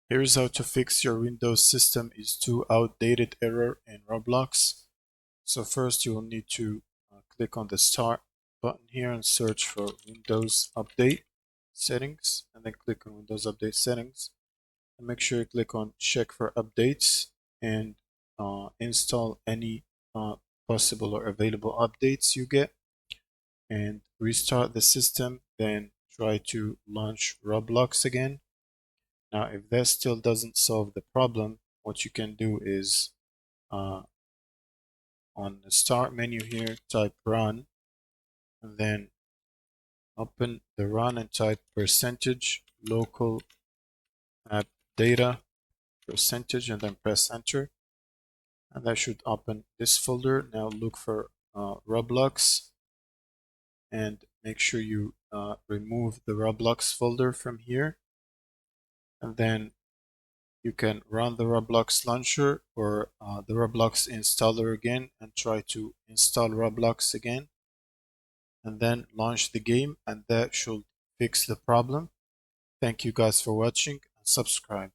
Here's how to fix your Windows system is too outdated error in Roblox. So first you will need to click on the Start button here and search for Windows Update Settings, and then click on Windows Update Settings. And make sure you click on Check for Updates and install any possible or available updates you get, and restart the system. Then try to launch Roblox again. Now, if that still doesn't solve the problem, what you can do is on the start menu here, type run, and then open the run and type percentage local app data percentage, and then press enter. And that should open this folder. Now look for Roblox and make sure you remove the Roblox folder from here. And then you can run the Roblox launcher or the Roblox installer again and try to install Roblox again, and then launch the game, and that should fix the problem. Thank you guys for watching, and subscribe.